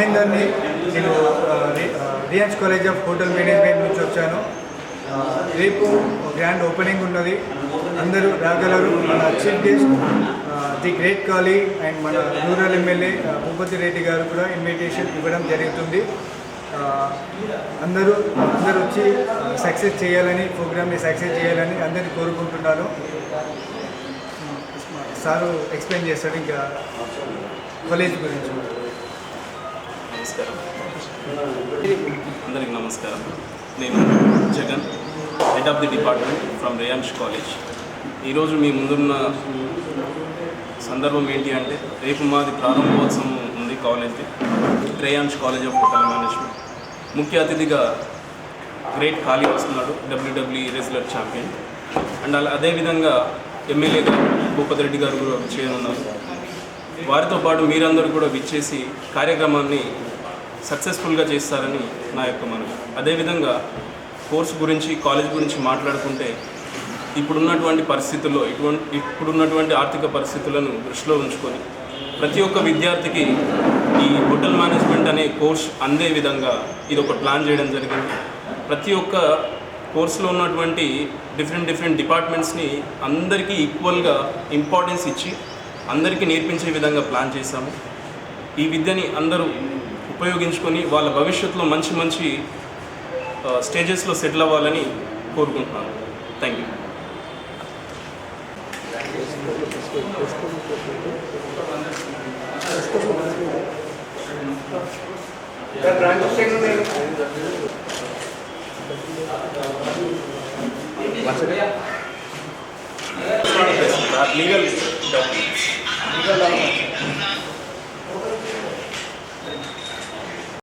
మహేందర్ని. నేను రియాన్స్ college of hotel management నుంచి వచ్చాను. రేపు గ్రాండ్ ఓపెనింగ్ ఉన్నది, అందరూ రాగలరు. మన chief guest the great Kali and మన రూరల్ ఎమ్మెల్యే భూపతి రెడ్డి గారు కూడా ఇన్విటేషన్ ఇవ్వడం జరుగుతుంది. అందరూ వచ్చి సక్సెస్ చేయాలని, ప్రోగ్రామ్ని సక్సెస్ చేయాలని అందరినీ కోరుకుంటున్నాను. సారు ఎక్స్ప్లెయిన్ చేస్తాడు ఇంకా కాలేజ్ గురించి. నమస్కారం, అందరికీ నమస్కారం. నేను Jagan, head of the department from Rayans college. ఈరోజు మీ ముందున్న సందర్భం ఏంటి అంటే, రేపు మాది ప్రారంభోత్సవం ఉంది కాలేజ్ది, Reyansh college of hotel management. ముఖ్య అతిథిగా గ్రేట్ కాళీ వస్తున్నాడు, WWE రెజ్లర్ ఛాంపియన్. అండ్ అదేవిధంగా ఎమ్మెల్యే గారు భూపతి రెడ్డి గారు కూడా చేయనున్నారు. వారితో పాటు మీరందరూ కూడా విచ్చేసి కార్యక్రమాన్ని సక్సెస్ఫుల్గా చేస్తారని నా యొక్క మనవి. అదేవిధంగా కోర్సు గురించి, కాలేజ్ గురించి మాట్లాడుకుంటే, ఇప్పుడున్నటువంటి పరిస్థితుల్లో ఇప్పుడున్నటువంటి ఆర్థిక పరిస్థితులను దృష్టిలో ఉంచుకొని ప్రతి ఒక్క విద్యార్థికి ఈ హోటల్ మేనేజ్మెంట్ అనే కోర్స్ అందే విధంగా ఇది ఒక ప్లాన్ చేయడం జరిగింది. ప్రతి ఒక్క కోర్సులో ఉన్నటువంటి డిఫరెంట్ డిపార్ట్మెంట్స్ని అందరికీ ఈక్వల్గా ఇంపార్టెన్స్ ఇచ్చి అందరికీ నేర్పించే విధంగా ప్లాన్ చేశాము. ఈ విద్యని అందరూ ఉపయోగించుకొని వాళ్ళ భవిష్యత్తులో మంచి స్టేజెస్లో సెటిల్ అవ్వాలని కోరుకుంటున్నాను. Thank you. లీగల్